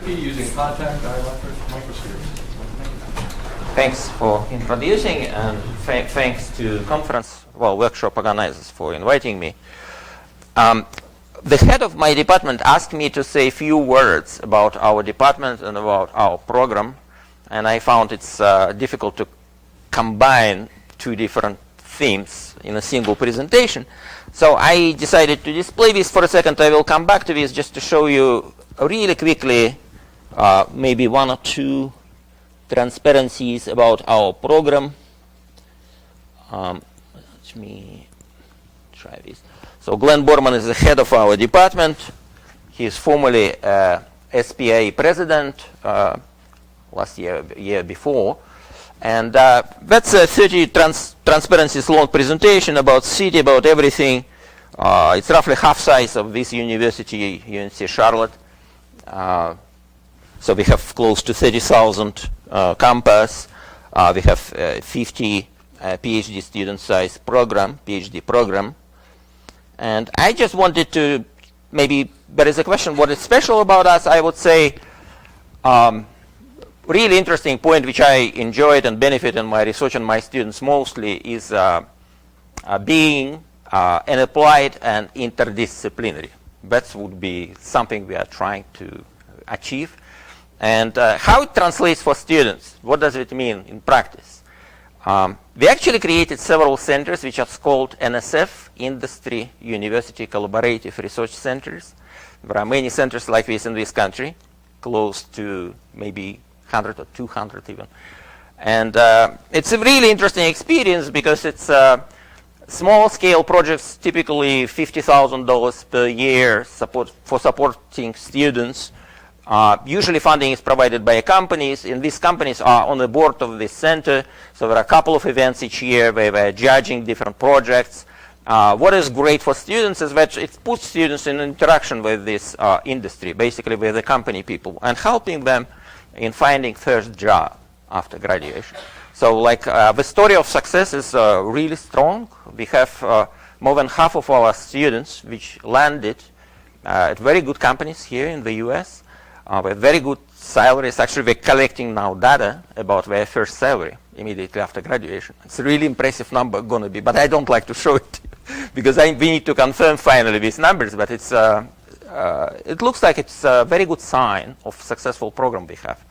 electricity using contact dielectric microscopes. Thanks for introducing, and thanks to workshop organizers for inviting me. The head of my department asked me to say a few words about our department and about our program, and I found it's difficult to combine two different themes in a single presentation. So I decided to display this for a second. I will come back to this just to show you really quickly maybe one or two transparencies about our program. Let me try this. So Glenn Borman is the head of our department. He is formerly SPA president last year before. And that's a 30 transparencies long presentation about city, about everything. It's roughly half size of this university, UNC Charlotte. So we have close to 30,000 campus. We have 50 PhD student size program, PhD program. And I just wanted to, maybe there is a question, what is special about us? I would say really interesting point which I enjoyed and benefit in my research and my students mostly is being an applied and interdisciplinary. That would be something we are trying to achieve. And how it translates for students, what does it mean in practice? We actually created several centers which are called NSF, Industry University Collaborative Research Centers. There are many centers like this in this country, close to maybe 100 or 200 even. And it's a really interesting experience because it's small scale projects, typically $50,000 per year for supporting students. Usually funding is provided by companies, and these companies are on the board of this center. So there are a couple of events each year where we're judging different projects. What is great for students is that it puts students in interaction with this industry, basically with the company people, and helping them in finding first job after graduation. So like the story of success is really strong. We have more than half of our students which landed at very good companies here in the US with very good salaries. Actually, we're collecting now data about their first salary immediately after graduation. It's a really impressive number going to be, but I don't like to show it because we need to confirm finally these numbers, but it's it looks like it's a very good sign of successful program we have.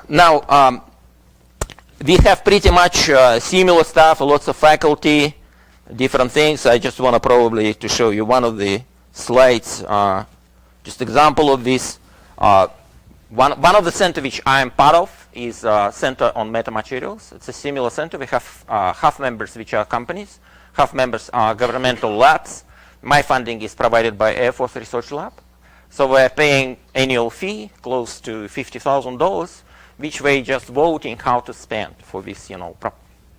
Now, we have pretty much similar stuff, lots of faculty, different things. I just want to probably to show you one of the slides, just example of this. One of the center which I am part of is Center on Metamaterials. It's a similar center. We have half members which are companies, half members are governmental labs. My funding is provided by Air Force Research Lab. So we're paying annual fee close to $50,000, which we're just voting how to spend for these,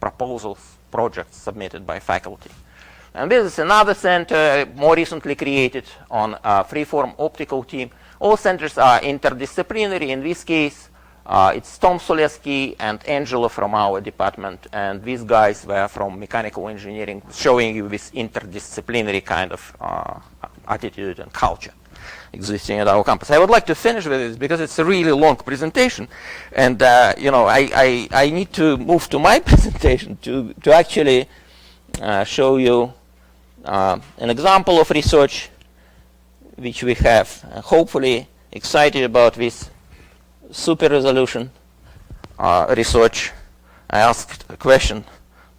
proposals, projects submitted by faculty. And this is another center more recently created on a freeform optical team. All centers are interdisciplinary. In this case, it's Tom Soleski and Angelo from our department, and these guys were from mechanical engineering, showing you this interdisciplinary kind of attitude and culture existing at our campus. I would like to finish with this because it's a really long presentation, and I need to move to my presentation to actually show you an example of research which we have. Hopefully excited about this super resolution research. I asked a question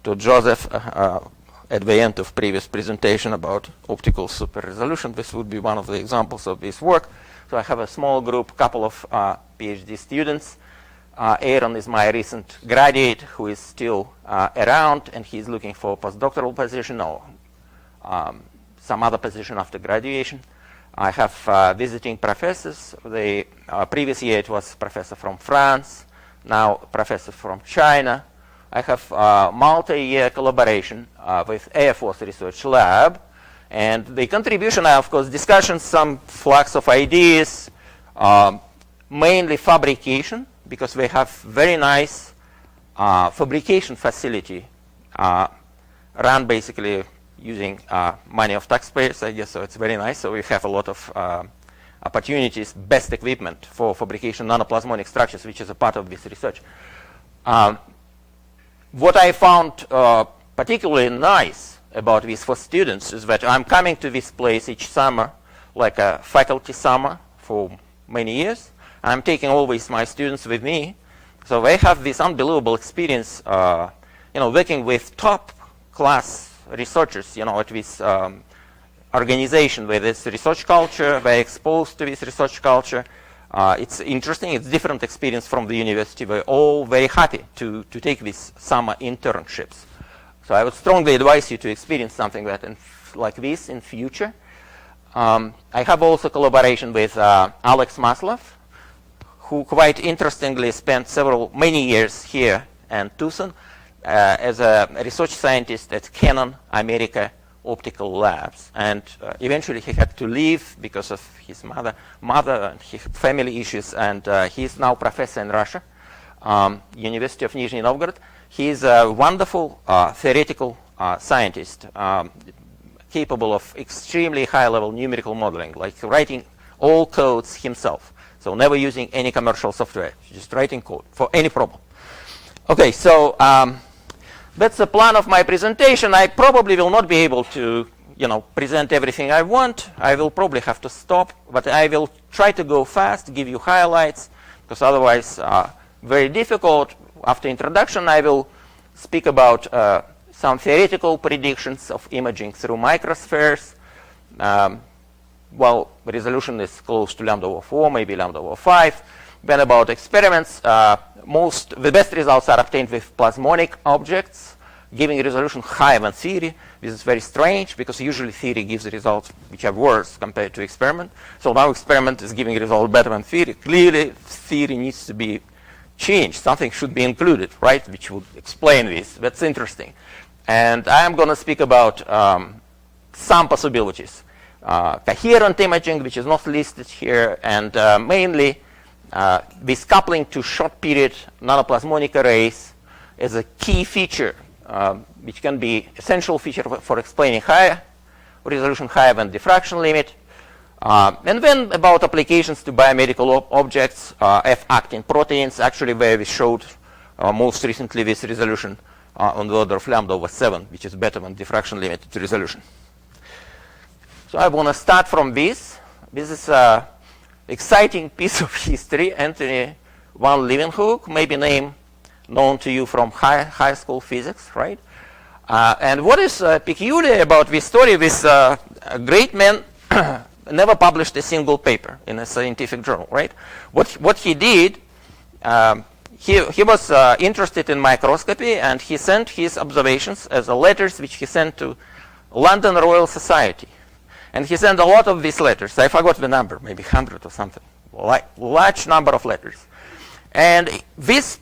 to Joseph at the end of previous presentation about optical super resolution. This would be one of the examples of this work. So I have a small group, couple of PhD students. Aaron is my recent graduate who is still around, and he's looking for a postdoctoral position or some other position after graduation. I have visiting professors. The previous year it was professor from France, now professor from China. I have multi-year collaboration with Air Force Research Lab, and the contribution are, of course, discussions, some flux of ideas, mainly fabrication, because we have very nice fabrication facility run basically using money of taxpayers, I guess, so it's very nice. So we have a lot of opportunities, best equipment for fabrication of nanoplasmonic structures, which is a part of this research. What I found particularly nice about this for students is that I'm coming to this place each summer, like a faculty summer for many years. I'm taking always my students with me. So they have this unbelievable experience, working with top class researchers, at this organization with this research culture. They're exposed to this research culture. It's interesting. It's different experience from the university. We're all very happy to take these summer internships. So I would strongly advise you to experience something like this in future. I have also collaboration with Alex Maslov, who quite interestingly spent many years here in Tucson as a research scientist at Canon America Optical Labs. And eventually he had to leave because of his mother and his family issues, and he's now professor in Russia, University of Nizhny Novgorod. He's a wonderful theoretical scientist, capable of extremely high-level numerical modeling, like writing all codes himself. So never using any commercial software, just writing code for any problem. Okay, so that's the plan of my presentation. I probably will not be able to, present everything I want. I will probably have to stop, but I will try to go fast, give you highlights, because otherwise, very difficult. After introduction, I will speak about some theoretical predictions of imaging through microspheres. Resolution is close to lambda over 4, maybe lambda over 5. Then about experiments, the best results are obtained with plasmonic objects, giving resolution higher than theory. This is very strange, because usually theory gives results which are worse compared to experiment. So now experiment is giving results better than theory. Clearly, theory needs to be changed. Something should be included, right, which would explain this. That's interesting. And I am going to speak about some possibilities. Coherent imaging, which is not listed here, and mainly this coupling to short period nanoplasmonic arrays is a key feature, which can be essential feature for explaining higher resolution, higher than diffraction limit. And then about applications to biomedical objects, F-actin proteins, actually where we showed most recently this resolution on the order of lambda over 7, which is better than diffraction limited resolution. So I want to start from this. This is an exciting piece of history. Anthony van Leeuwenhoek, maybe name known to you from high school physics, right? And what is peculiar about this story, this great man never published a single paper in a scientific journal, right? What he did, he was interested in microscopy, and he sent his observations as letters which he sent to London Royal Society. And he sent a lot of these letters. I forgot the number, maybe 100 or something. Large number of letters. And these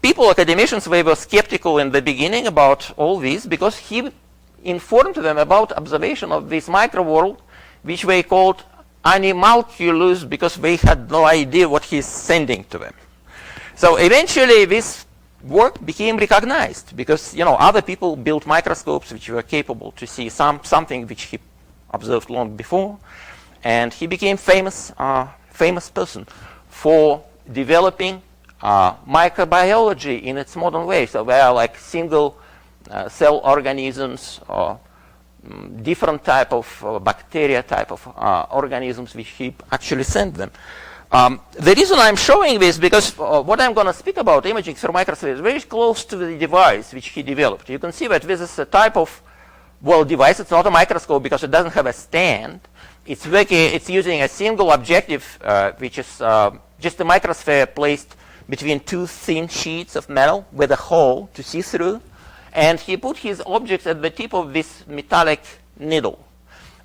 people, academicians, they were skeptical in the beginning about all this, because he informed them about observation of this microworld, which they called animalculous, because they had no idea what he's sending to them. So eventually this work became recognized, because other people built microscopes which were capable to see something which he observed long before, and he became famous person for developing microbiology in its modern way. So they are like single cell organisms, or different type of bacteria type of organisms which he actually sent them. The reason I'm showing this, because what I'm going to speak about, imaging through microscope, is very close to the device which he developed. You can see that this is a type of device. It's not a microscope because it doesn't have a stand. It's using a single objective, which is just a microsphere placed between two thin sheets of metal with a hole to see through. And he put his objects at the tip of this metallic needle.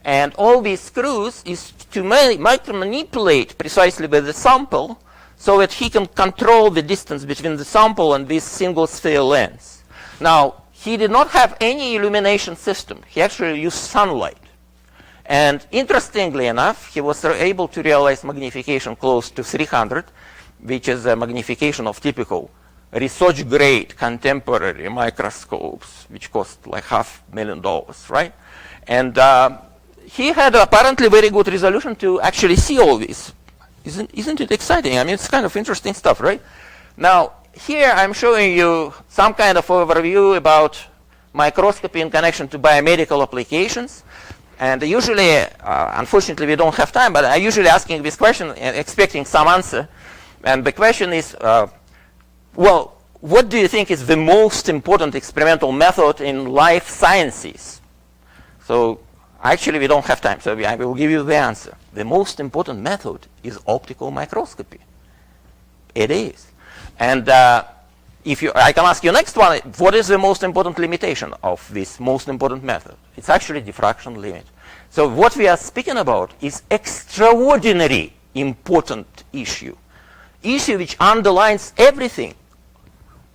And all these screws is to manipulate precisely with the sample, so that he can control the distance between the sample and this single sphere lens. Now, he did not have any illumination system. He actually used sunlight. And interestingly enough, he was able to realize magnification close to 300, which is a magnification of typical research-grade contemporary microscopes, which cost like $500,000, right? And he had apparently very good resolution to actually see all this. Isn't it exciting? I mean, it's kind of interesting stuff, right? Now, here I'm showing you some kind of overview about microscopy in connection to biomedical applications. And usually, unfortunately, we don't have time, but I'm usually asking this question and expecting some answer. And the question is, well, what do you think is the most important experimental method in life sciences? So actually, we don't have time, so I will give you the answer. The most important method is optical microscopy. It is. And I can ask you next one, what is the most important limitation of this most important method? It's actually diffraction limit. So what we are speaking about is extraordinary important issue which underlines everything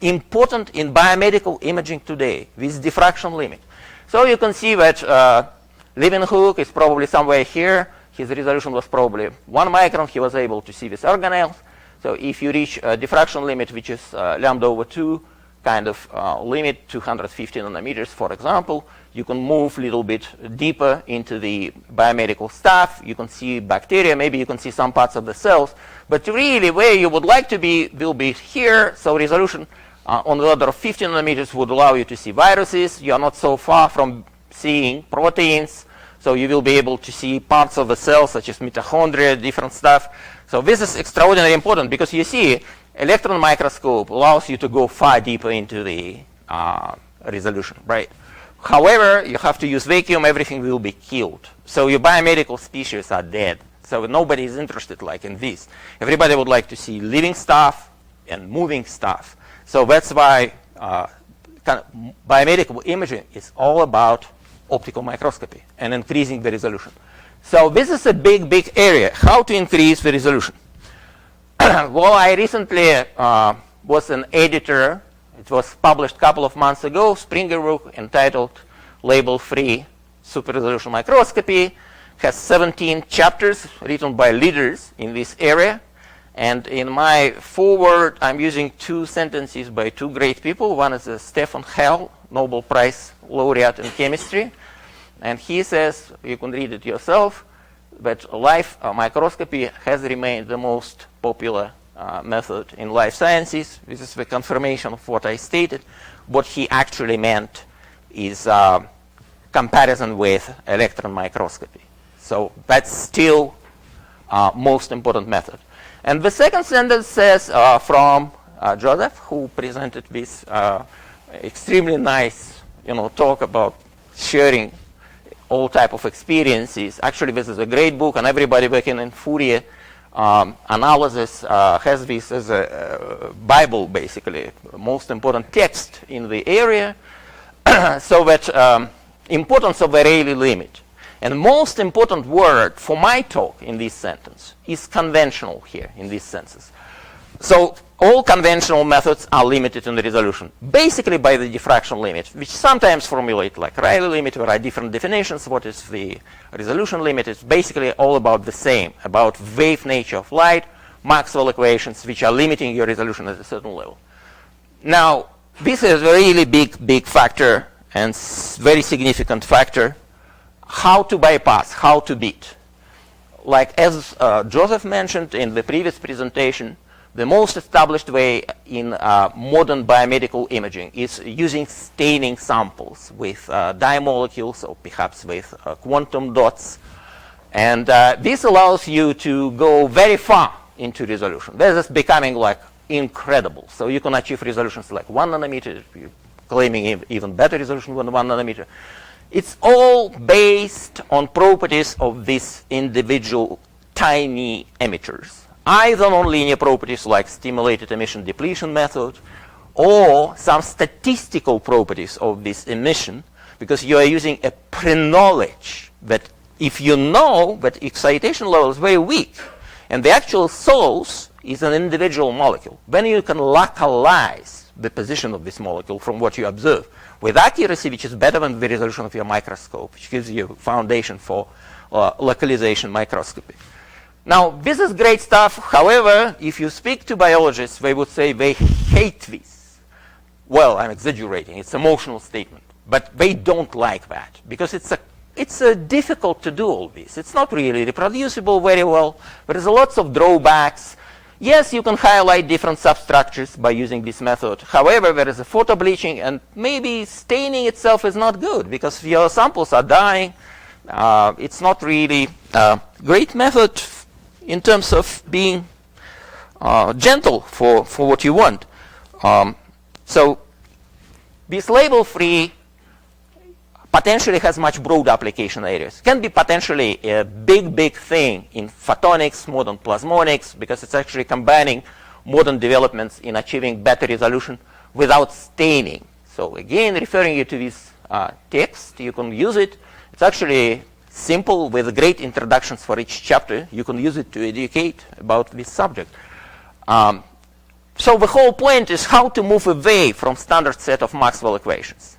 important in biomedical imaging today, with diffraction limit. So you can see that Leeuwenhoek is probably somewhere here. His resolution was probably 1 micron. He was able to see these organelles. So if you reach a diffraction limit, which is lambda over 2, kind of limit, 250 nanometers, for example, you can move a little bit deeper into the biomedical stuff. You can see bacteria. Maybe you can see some parts of the cells. But really, where you would like to be will be here. So resolution on the order of 50 nanometers would allow you to see viruses. You are not so far from seeing proteins. So you will be able to see parts of the cell, such as mitochondria, different stuff. So this is extraordinarily important because you see, electron microscope allows you to go far deeper into the resolution, right? However, you have to use vacuum, everything will be killed. So your biomedical species are dead. So nobody is interested like in this. Everybody would like to see living stuff and moving stuff. So that's why kind of biomedical imaging is all about optical microscopy and increasing the resolution. So this is a big, big area, how to increase the resolution. Well, I recently was an editor. It was published a couple of months ago, Springer book entitled Label-Free Super Resolution Microscopy. Has 17 chapters written by leaders in this area. And in my foreword, I'm using 2 sentences by 2 great people. One is Stefan Hell, Nobel Prize laureate in chemistry. And he says, you can read it yourself, that life microscopy has remained the most popular method in life sciences. This is the confirmation of what I stated. What he actually meant is comparison with electron microscopy. So that's still most important method. And the second sentence says from Joseph, who presented this extremely nice, talk about sharing all type of experiences. Actually, this is a great book, and everybody working in Fourier analysis has this as a Bible, basically, most important text in the area. So that importance of the Rayleigh limit. And most important word for my talk in this sentence is conventional here in these senses. So all conventional methods are limited in the resolution, basically by the diffraction limit, which sometimes formulate like Rayleigh limit. There are different definitions. What is the resolution limit? It's basically all about the same, about wave nature of light, Maxwell equations, which are limiting your resolution at a certain level. Now, this is a really big factor and very significant factor. How to bypass, how to beat. Like as Joseph mentioned in the previous presentation, the most established way in modern biomedical imaging is using staining samples with dye molecules or perhaps with quantum dots. And this allows you to go very far into resolution. This is becoming like incredible. So you can achieve resolutions like 1 nanometer, you're claiming even better resolution than 1 nanometer. It's all based on properties of these individual tiny emitters, either non-linear properties like stimulated emission depletion method, or some statistical properties of this emission, because you are using a pre-knowledge that if you know that excitation level is very weak, and the actual source is an individual molecule, then you can localize the position of this molecule from what you observe with accuracy which is better than the resolution of your microscope, which gives you a foundation for localization microscopy. Now, this is great stuff. However, if you speak to biologists, they would say they hate this. Well, I'm exaggerating. It's an emotional statement. But they don't like that because it's a it's difficult to do all this. It's not really reproducible very well. There is lots of drawbacks. Yes, you can highlight different substructures by using this method. However, there is a photo bleaching, and maybe staining itself is not good because your samples are dying. It's not really a great method in terms of being gentle for what you want. So this label-free potentially has much broad application areas. Can be potentially a big thing in photonics, modern plasmonics, because it's actually combining modern developments in achieving better resolution without staining. So again, referring you to this text, you can use it. It's actually simple with great introductions for each chapter. You can use it to educate about this subject. So the whole point is how to move away from standard set of Maxwell equations.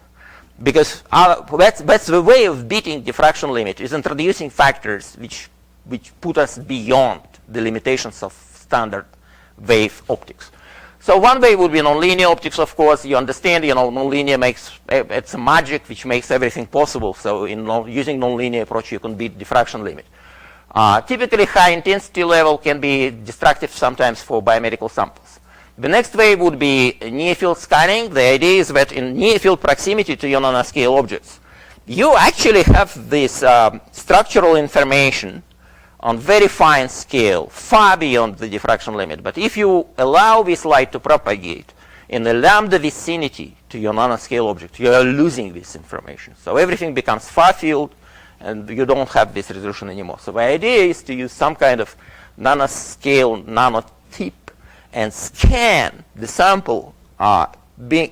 Because that's the way of beating diffraction limit, is introducing factors which put us beyond the limitations of standard wave optics. So one way would be nonlinear optics, of course. You understand, nonlinear it's a magic which makes everything possible. So using nonlinear approach, you can beat diffraction limit. Typically, high intensity level can be destructive sometimes for biomedical samples. The next way would be near-field scanning. The idea is that in near-field proximity to your nanoscale objects, you actually have this structural information on very fine scale, far beyond the diffraction limit. But if you allow this light to propagate in the lambda vicinity to your nanoscale object, you are losing this information. So everything becomes far-field, and you don't have this resolution anymore. So the idea is to use some kind of nanoscale, nanotip, and scan the sample,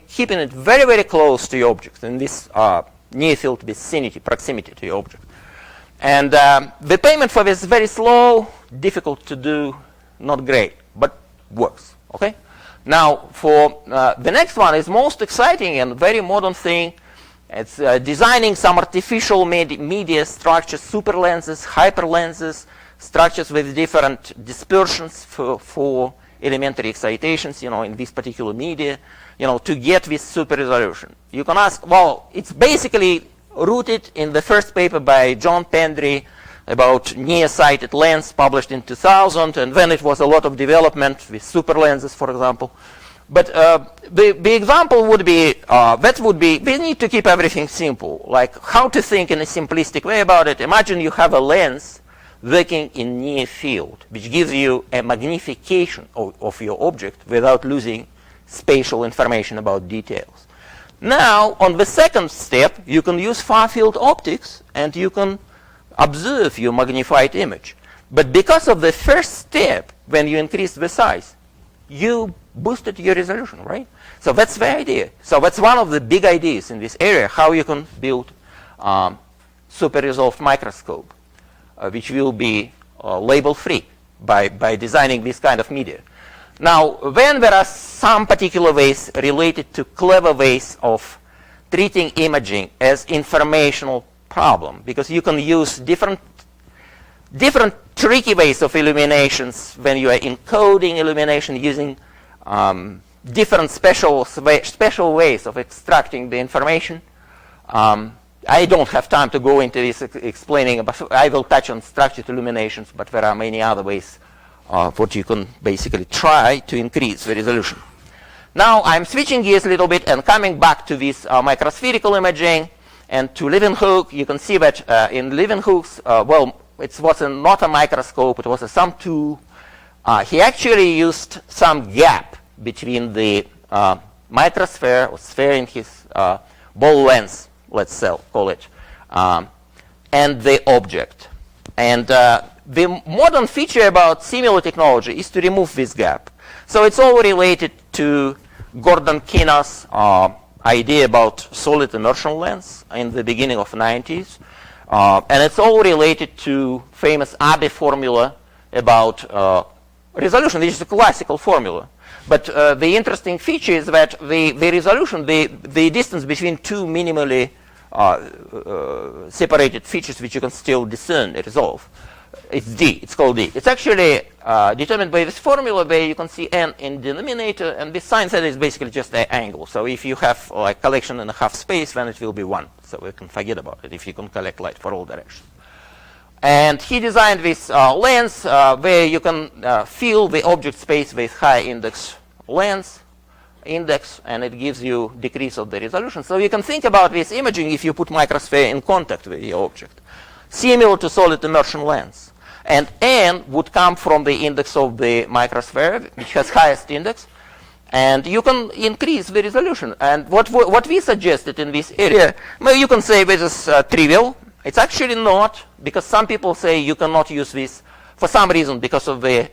keeping it very close to your object in this near-field vicinity, proximity to your object. And the payment for this is very slow, difficult to do, not great, but works. Okay. Now, for the next one is most exciting and very modern thing. It's designing some artificial media structures, super lenses, hyper lenses, structures with different dispersions for elementary excitations, in this particular media, to get this super resolution. You can ask, well, it's basically rooted in the first paper by John Pendry about near-sighted lens published in 2000, and then it was a lot of development with super lenses, for example. But the example would be, we need to keep everything simple, like how to think in a simplistic way about it. Imagine you have a lens working in near field, which gives you a magnification of your object without losing spatial information about details. Now, on the second step, you can use far field optics and you can observe your magnified image. But because of the first step, when you increase the size, you boosted your resolution, right? So that's the idea. So that's one of the big ideas in this area, how you can build super resolved microscope, which will be label-free by designing this kind of media. Now, then there are some particular ways related to clever ways of treating imaging as informational problem, because you can use different tricky ways of illuminations when you are encoding illumination using different special ways of extracting the information. I don't have time to go into this explaining, but I will touch on structured illuminations, but there are many other ways what you can basically try to increase the resolution. Now I'm switching gears a little bit and coming back to this microspherical imaging and to Leeuwenhoek. You can see that in Leeuwenhoek's, well, it was not a microscope, it was a sum tool. He actually used some gap between the microsphere or sphere in his ball lens, let's call it, and the object. And the modern feature about similar technology is to remove this gap. So it's all related to Gordon Kinna's idea about solid immersion lens in the beginning of the 90s. And it's all related to famous Abbe formula about resolution, which is a classical formula. But the interesting feature is that the resolution, the distance between two minimally separated features which you can still discern, resolve, It's D. It's called D. It's actually determined by this formula where you can see n in denominator, and this sign theta is basically just an angle. So if you have like collection in a half space, then it will be 1. So we can forget about it if you can collect light for all directions. And he designed this lens where you can fill the object space with high index lens index, and it gives you decrease of the resolution. So you can think about this imaging if you put microsphere in contact with the object, similar to solid immersion lens. And n would come from the index of the microsphere, which has highest index, and you can increase the resolution. And what we suggested in this area, well, you can say this is trivial. It's actually not, because some people say you cannot use this for some reason because of the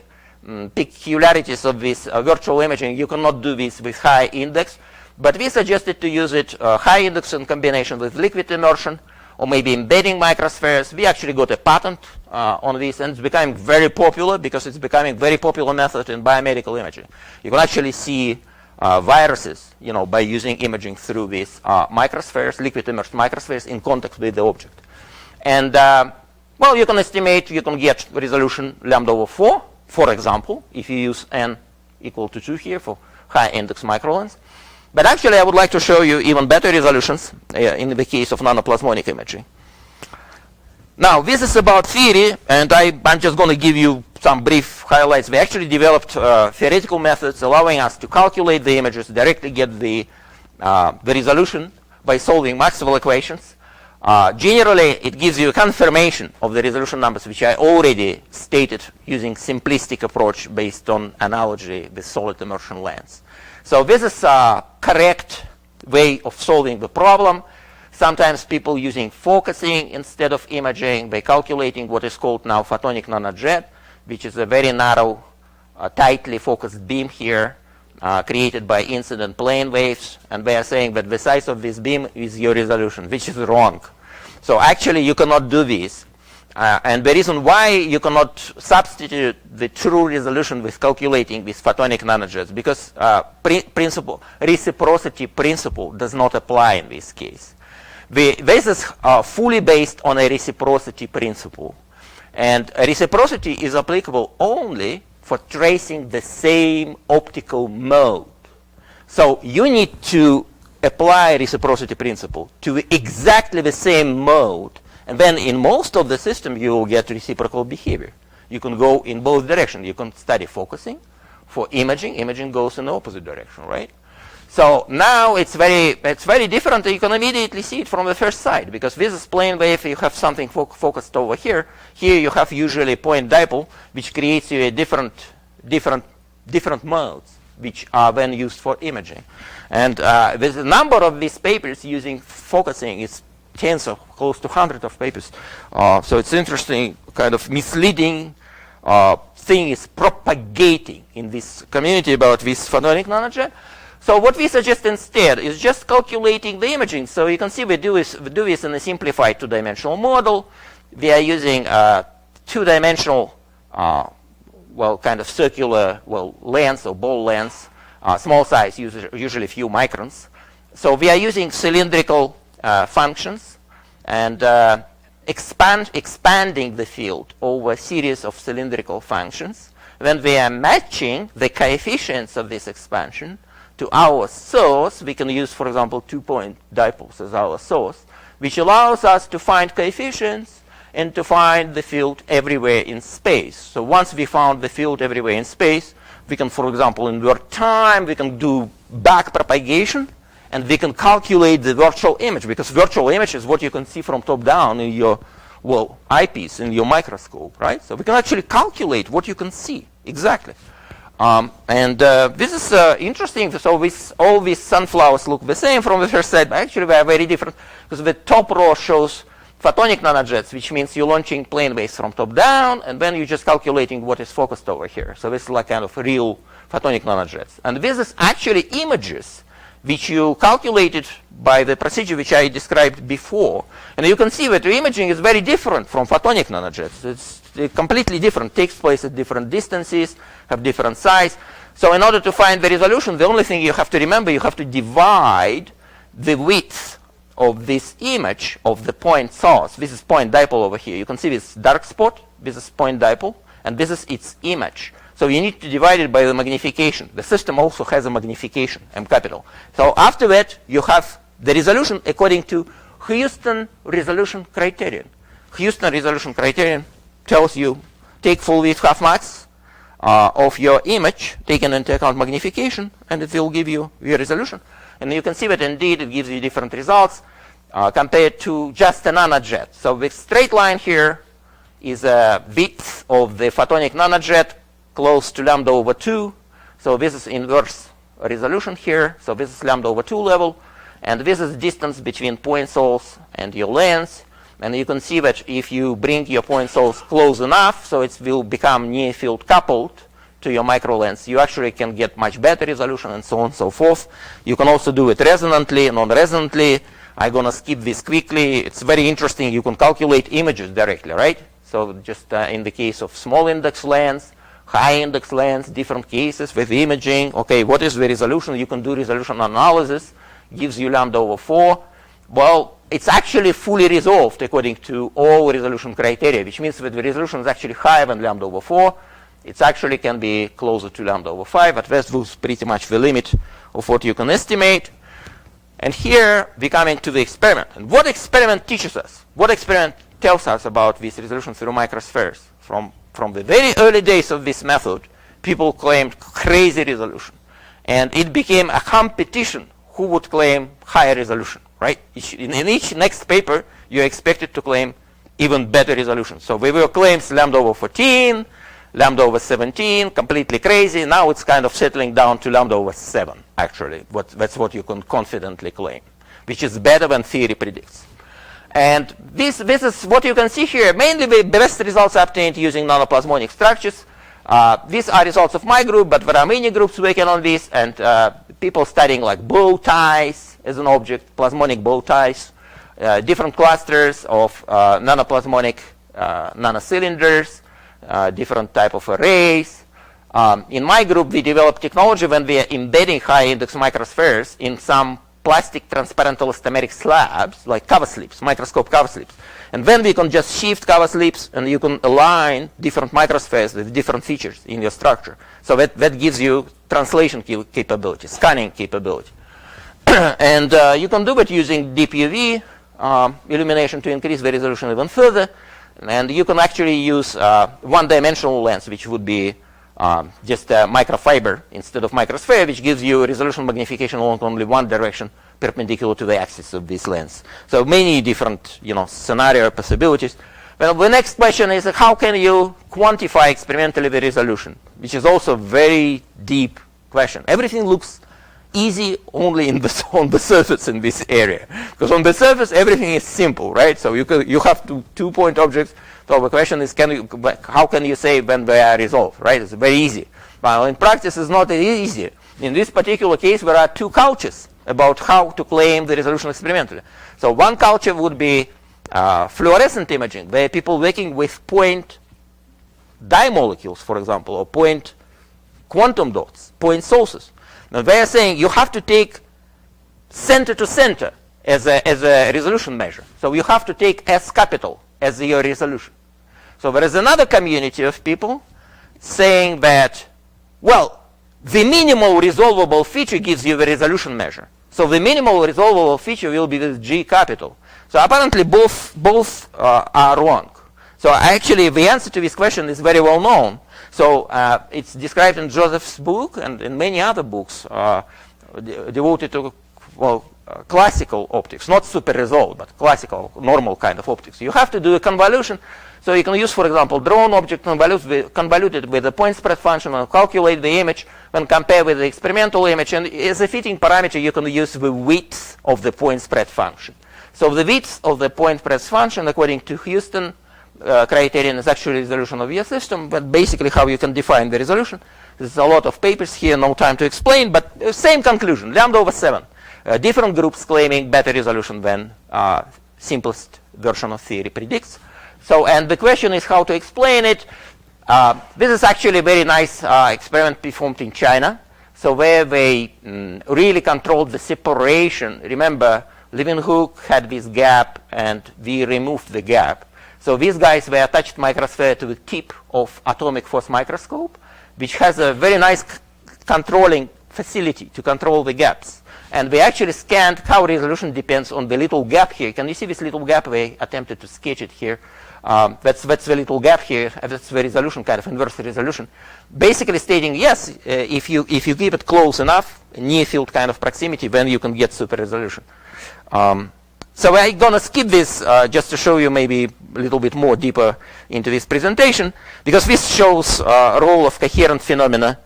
peculiarities of this virtual imaging. You cannot do this with high index. But we suggested to use it high index in combination with liquid immersion, or maybe embedding microspheres. We actually got a patent on this, and it's becoming very popular because it's becoming a very popular method in biomedical imaging. You can actually see viruses, by using imaging through these microspheres, liquid immersed microspheres in contact with the object. And well, you can estimate, you can get resolution lambda over 4, for example, if you use n equal to 2 here for high index microlens. But actually, I would like to show you even better resolutions in the case of nanoplasmonic imaging. Now, this is about theory, and I'm just going to give you some brief highlights. We actually developed theoretical methods allowing us to calculate the images, directly get the resolution by solving Maxwell equations. Generally, it gives you a confirmation of the resolution numbers, which I already stated using simplistic approach based on analogy with solid immersion lens. So this is a correct way of solving the problem. Sometimes people using focusing instead of imaging by calculating what is called now photonic nanojet, which is a very narrow, tightly focused beam here created by incident plane waves. And they are saying that the size of this beam is your resolution, which is wrong. So actually, you cannot do this. And the reason why you cannot substitute the true resolution with calculating with photonic nanojets, because reciprocity principle does not apply in this case. This is fully based on a reciprocity principle. And reciprocity is applicable only for tracing the same optical mode. So you need to apply reciprocity principle to exactly the same mode. And then in most of the system, you will get reciprocal behavior. You can go in both directions. You can study focusing. For imaging, imaging goes in the opposite direction, right? So now it's very different. You can immediately see it from the first side, because this is plane wave. You have something focused over here. Here you have usually point dipole, which creates you a different modes, which are then used for imaging. And there's a number of these papers using focusing. It's tens of close to 100 of papers. So it's interesting, kind of misleading thing is propagating in this community about this photonic nanojet. So what we suggest instead is just calculating the imaging. So you can see we do this in a simplified two-dimensional model. We are using two-dimensional, kind of circular, lens or ball lens, small size, usually few microns. So we are using cylindrical functions and expanding the field over a series of cylindrical functions. When we are matching the coefficients of this expansion to our source, we can use, for example, 2-point dipoles as our source, which allows us to find coefficients and to find the field everywhere in space. So once we found the field everywhere in space, we can, for example, invert time, we can do back propagation, and we can calculate the virtual image, because virtual image is what you can see from top down in your eyepiece, in your microscope, right? So we can actually calculate what you can see exactly. This is interesting. So all these sunflowers look the same from the first side, but actually they are very different, because the top row shows photonic nanojets, which means you're launching plane waves from top down, and then you're just calculating what is focused over here. So this is like kind of real photonic nanojets. And this is actually images which you calculated by the procedure which I described before. And you can see that the imaging is very different from photonic nanojets. It's completely different, takes place at different distances, have different size. So in order to find the resolution, the only thing you have to remember, you have to divide the width of this image of the point source. This is point dipole over here. You can see this dark spot. This is point dipole, and this is its image. So you need to divide it by the magnification. The system also has a magnification, M capital. So after that, you have the resolution according to Schülzgen resolution criterion. Schülzgen resolution criterion tells you take full width half max of your image, taking into account magnification, and it will give you your resolution. And you can see that indeed it gives you different results compared to just a nanojet. So the straight line here is a width of the photonic nanojet close to lambda over 2. So this is inverse resolution here. So this is lambda over 2 level. And this is distance between point source and your lens. And you can see that if you bring your point source close enough, so it will become near field coupled to your micro lens, you actually can get much better resolution and so on and so forth. You can also do it resonantly, non-resonantly. I'm going to skip this quickly. It's very interesting. You can calculate images directly, right? So just in the case of small index lens, high index lens, different cases with imaging. Okay, what is the resolution? You can do resolution analysis. Gives you lambda over 4. Well, it's actually fully resolved according to all resolution criteria, which means that the resolution is actually higher than lambda over 4. It actually can be closer to lambda over 5, but that was pretty much the limit of what you can estimate. And here we're coming to the experiment. And what experiment teaches us? What experiment tells us about this resolution through microspheres? From the very early days of this method, people claimed crazy resolution. And it became a competition who would claim higher resolution, right? In each next paper, you're expected to claim even better resolution. So there were claims lambda over 14, lambda over 17, completely crazy. Now it's kind of settling down to lambda over 7, actually. That's what you can confidently claim, which is better than theory predicts. And this is what you can see here. Mainly the best results obtained using nanoplasmonic structures. These are results of my group, but there are many groups working on this, and people studying like bow ties as an object, plasmonic bow ties, different clusters of nanoplasmonic nanocylinders, different type of arrays. In my group, we developed technology when we are embedding high-index microspheres in some plastic transparent elastomeric slabs, like cover slips, microscope cover slips. And then we can just shift cover slips, and you can align different microspheres with different features in your structure. So that gives you translation capability, scanning capability. And you can do it using deep UV illumination to increase the resolution even further. And you can actually use one-dimensional lens, which would be just a microfiber instead of microsphere, which gives you resolution magnification along only one direction perpendicular to the axis of this lens. So many different, scenario possibilities. Well, the next question is how can you quantify experimentally the resolution, which is also a very deep question. Everything looks easy only on the surface in this area, because on the surface everything is simple, right? So you have two-point objects. So the question is, how can you say when they are resolved, right? It's very easy. But in practice, it's not easy. In this particular case, there are two cultures about how to claim the resolution experimentally. So one culture would be fluorescent imaging, where people working with point dimolecules, for example, or point quantum dots, point sources. Now they are saying you have to take center to center as a resolution measure. So you have to take S capital as your resolution. So there is another community of people saying that, well, the minimal resolvable feature gives you the resolution measure. So the minimal resolvable feature will be with G capital. So apparently both are wrong. So actually the answer to this question is very well known. So it's described in Joseph's book and in many other books devoted to, classical optics, not super resolved, but classical, normal kind of optics. You have to do a convolution. So you can use, for example, drone object convoluted with a point spread function and calculate the image when compared with the experimental image. And as a fitting parameter, you can use the width of the point spread function. So the width of the point spread function, according to Schülzgen criterion, is actually resolution of your system, but basically how you can define the resolution. There's a lot of papers here, no time to explain, but same conclusion, lambda over 7. Different groups claiming better resolution than simplest version of theory predicts. So, and the question is how to explain it. This is actually a very nice experiment performed in China. So where they really controlled the separation. Remember, Leeuwenhoek had this gap, and we removed the gap. So these guys were attached microsphere to the tip of atomic force microscope, which has a very nice controlling facility to control the gaps. And we actually scanned how resolution depends on the little gap here. Can you see this little gap? We attempted to sketch it here. That's the little gap here. That's the resolution, kind of inverse resolution. Basically stating, yes, if you keep it close enough, near field kind of proximity, then you can get super resolution. So I'm going to skip this just to show you maybe a little bit more deeper into this presentation, because this shows role of coherent phenomena.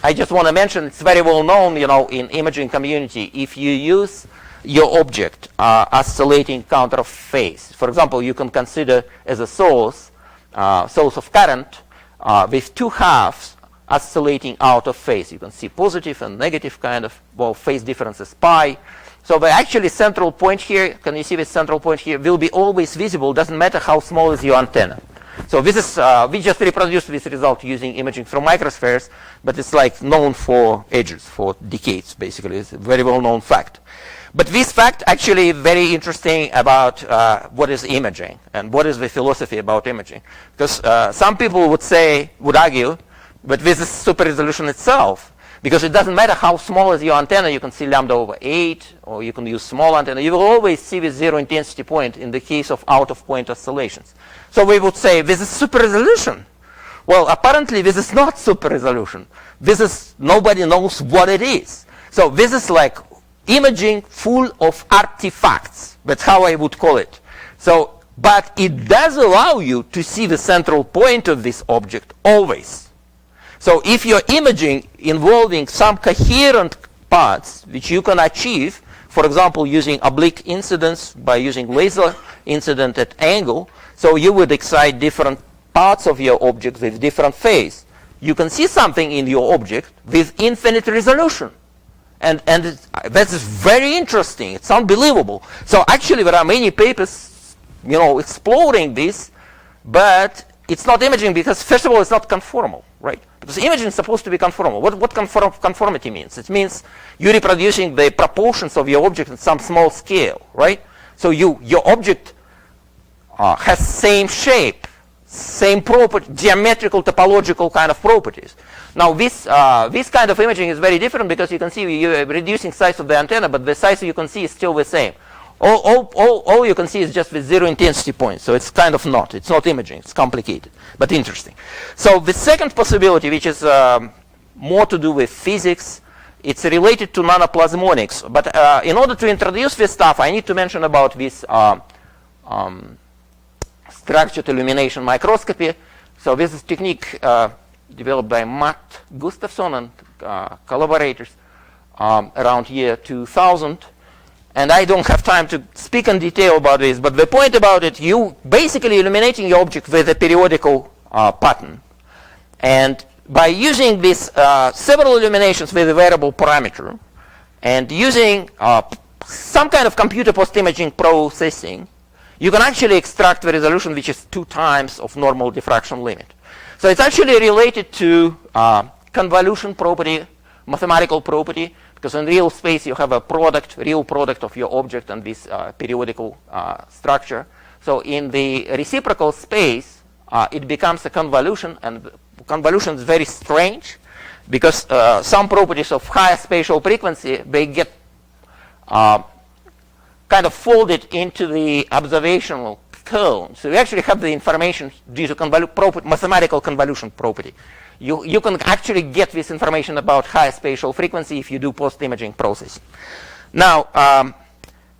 I just want to mention it's very well known, in imaging community, if you use your object oscillating counter of phase. For example, you can consider as a source of current with two halves oscillating out of phase. You can see positive and negative kind of, phase difference is pi. So the actually central point here, can you see this central point here, will be always visible, doesn't matter how small is your antenna. So this is, we just reproduced this result using imaging from microspheres, but it's like known for ages, for decades, basically. It's a very well-known fact. But this fact actually very interesting about what is imaging and what is the philosophy about imaging. Because some people would argue, but this is super resolution itself. Because it doesn't matter how small is your antenna, you can see lambda over 8, or you can use small antenna. You will always see the zero intensity point in the case of out-of-point oscillations. So we would say, this is super resolution. Well, apparently this is not super resolution. This is, nobody knows what it is. So this is like imaging full of artifacts. That's how I would call it. So, but it does allow you to see the central point of this object always. So if you're imaging involving some coherent parts, which you can achieve, for example, using oblique incidence by using laser incident at angle, so you would excite different parts of your object with different phase. You can see something in your object with infinite resolution. And that's very interesting. It's unbelievable. So actually there are many papers, exploring this, but it's not imaging because, first of all, it's not conformal, right? Because imaging is supposed to be conformal. What conformity means? It means you're reproducing the proportions of your object at some small scale, right? So your object has same shape, same property, geometrical, topological kind of properties. Now this kind of imaging is very different because you can see you're reducing size of the antenna, but the size you can see is still the same. All you can see is just the zero intensity point. So it's kind of not. It's not imaging. It's complicated, but interesting. So the second possibility, which is more to do with physics, it's related to nanoplasmonics. But in order to introduce this stuff, I need to mention about this structured illumination microscopy. So this is technique developed by Matt Gustafsson and collaborators around year 2000. And I don't have time to speak in detail about this, but the point about it, you basically illuminating your object with a periodical pattern. And by using this several illuminations with a variable parameter, and using some kind of computer post-imaging processing, you can actually extract the resolution which is 2 times of normal diffraction limit. So it's actually related to convolution property, mathematical property, because in real space you have a real product of your object and this periodical structure. So in the reciprocal space, it becomes a convolution, and convolution is very strange because some properties of higher spatial frequency, they get kind of folded into the observational cone. So you actually have the information due to mathematical convolution property. You can actually get this information about higher spatial frequency if you do post-imaging processing. Now,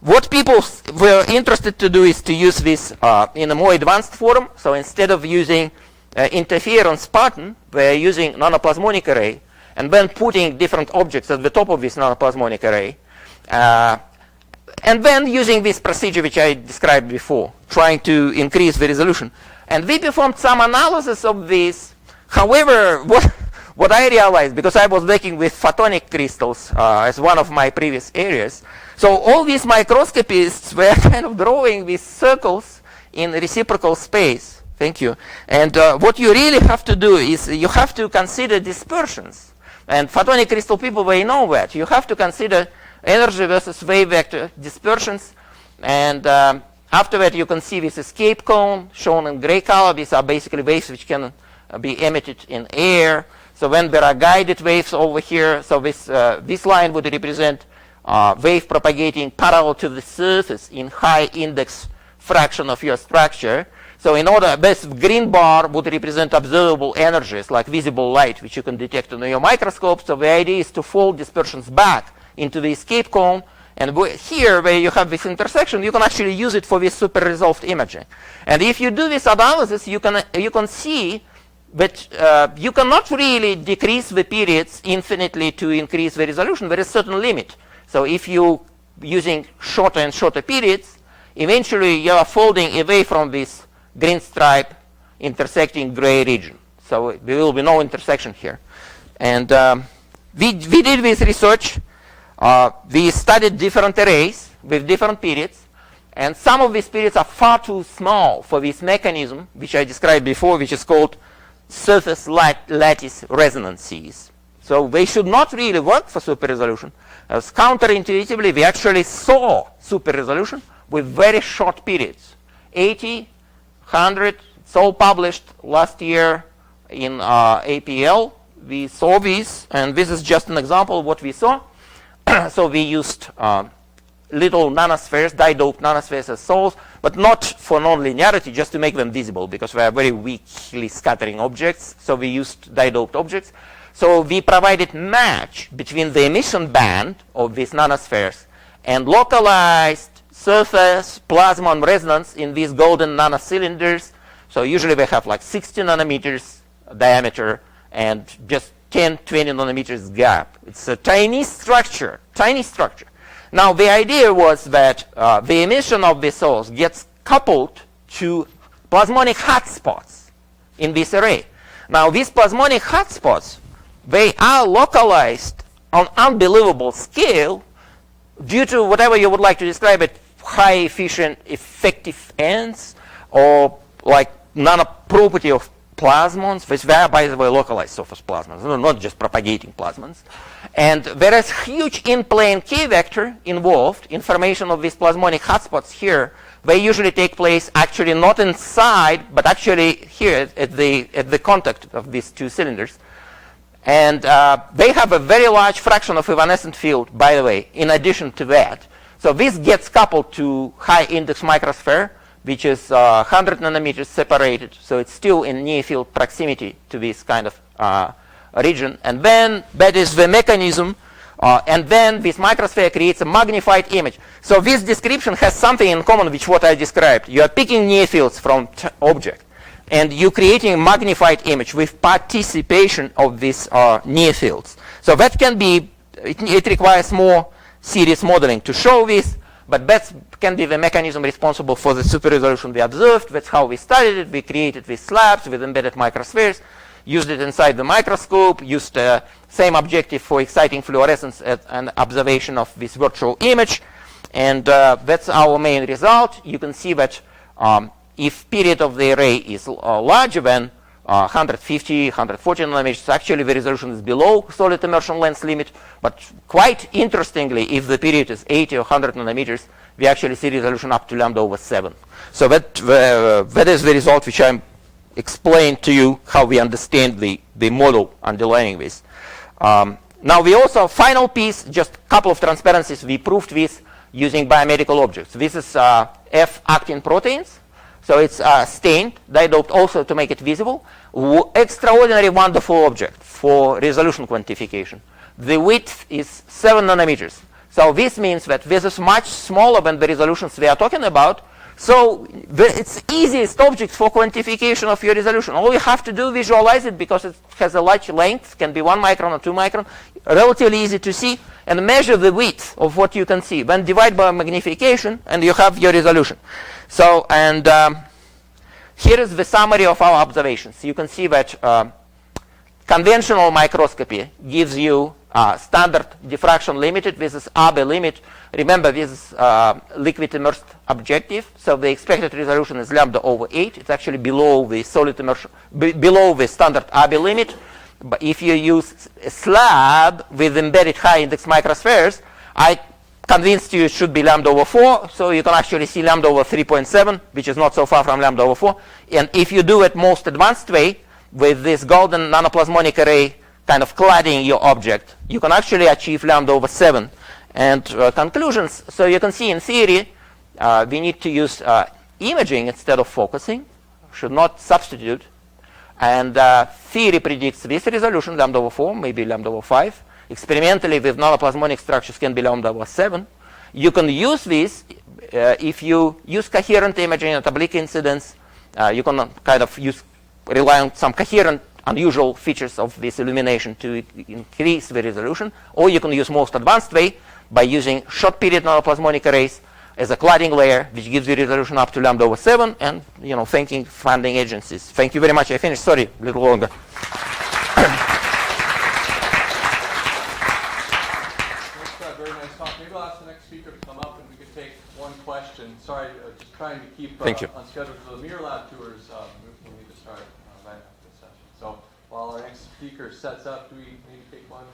what people were interested to do is to use this in a more advanced form. So instead of using interference pattern, we're using nanoplasmonic array, and then putting different objects at the top of this nanoplasmonic array, and then using this procedure which I described before, trying to increase the resolution. And we performed some analysis of this. However, what I realized, because I was working with photonic crystals as one of my previous areas, so all these microscopists were kind of drawing these circles in reciprocal space. Thank you. And what you really have to do is you have to consider dispersions. And photonic crystal people, they know that. You have to consider energy versus wave vector dispersions. And after that, you can see this escape cone shown in gray color. These are basically waves which can be emitted in air. So when there are guided waves over here, so this line would represent wave propagating parallel to the surface in high index fraction of your structure. So in order, this green bar would represent observable energies like visible light, which you can detect on your microscope. So the idea is to fold dispersions back into the escape cone. And here, where you have this intersection, you can actually use it for this super resolved imaging. And if you do this analysis, you can see that you cannot really decrease the periods infinitely to increase the resolution. There is a certain limit. So if you using shorter and shorter periods, eventually you are folding away from this green stripe intersecting gray region. So there will be no intersection here. And we did this research. We studied different arrays with different periods. And some of these periods are far too small for this mechanism, which I described before, which is called surface lattice resonances. So they should not really work for super resolution. As counterintuitively, we actually saw super resolution with very short periods, 80, 100. It's all published last year in APL. We saw this, and this is just an example of what we saw. So we used little nanospheres, dye-doped nanospheres as source, but not for nonlinearity, just to make them visible, because they are very weakly scattering objects. So we used dye-doped objects. So we provided match between the emission band of these nanospheres and localized surface plasmon resonance in these golden nanocylinders. So usually they have like 60 nanometers diameter and just 10, 20 nanometers gap. It's a tiny structure, tiny structure. Now the idea was that the emission of the source gets coupled to plasmonic hotspots in this array. Now these plasmonic hotspots, they are localized on unbelievable scale due to whatever you would like to describe it, high efficient effective ends, or like nanoproperty of plasmons, which they are, by the way, localized surface plasmons, not just propagating plasmons. And there is huge in-plane K vector involved in formation of these plasmonic hotspots here. They usually take place actually not inside, but actually here at the contact of these two cylinders. And they have a very large fraction of evanescent field, by the way, in addition to that. So this gets coupled to high index microsphere, which is 100 nanometers separated. So it's still in near field proximity to this kind of region. And then that is the mechanism. And then this microsphere creates a magnified image. So this description has something in common with what I described. You are picking near fields from object, and you're creating a magnified image with participation of these near fields. So that can be, it requires more serious modeling to show this, but that can be the mechanism responsible for the super resolution we observed. That's how we studied it. We created these slabs with embedded microspheres, used it inside the microscope, used the same objective for exciting fluorescence at an observation of this virtual image. And that's our main result. You can see that if period of the array is larger than 150, 140 nanometers, actually the resolution is below solid immersion length limit. But quite interestingly, if the period is 80 or 100 nanometers, we actually see resolution up to lambda over 7. So that is the result which I explained to you how we understand the model underlying this. Now we also, final piece, just a couple of transparencies, we proved this using biomedical objects. This is F-actin proteins. So it's stained, dye-doped also to make it visible. Extraordinary wonderful object for resolution quantification. The width is 7 nanometers. So this means that this is much smaller than the resolutions we are talking about. So it's easiest object for quantification of your resolution. All you have to do, visualize it, because it has a large length, can be 1 micron or 2 micron, relatively easy to see, and measure the width of what you can see. Then divide by magnification, and you have your resolution. So, and here is the summary of our observations. You can see that conventional microscopy gives you standard diffraction limited. This is AB limit. Remember, this is liquid immersed objective. So the expected resolution is lambda over 8. It's actually below the solid immersion, below the standard AB limit. But if you use a slab with embedded high index microspheres, I convinced you it should be lambda over 4, so you can actually see lambda over 3.7, which is not so far from lambda over 4. And if you do it most advanced way, with this golden nanoplasmonic array kind of cladding your object, you can actually achieve lambda over 7. And conclusions, so you can see in theory, we need to use imaging instead of focusing, should not substitute. And theory predicts this resolution, lambda over 4, maybe lambda over 5. Experimentally, with nanoplasmonic structures can be lambda over 7. You can use this if you use coherent imaging at oblique incidence. You can kind of rely on some coherent, unusual features of this illumination to increase the resolution. Or you can use most advanced way by using short period nanoplasmonic arrays as a cladding layer, which gives you resolution up to lambda over 7, and thanking funding agencies. Thank you very much. I finished. Sorry, a little longer. Very nice talk. Maybe I'll ask the next speaker to come up and we could take one question. Sorry, just trying to keep on schedule for the Mirror Lab tours. We need to start right after the session. So while our next speaker sets up, do we need to take one?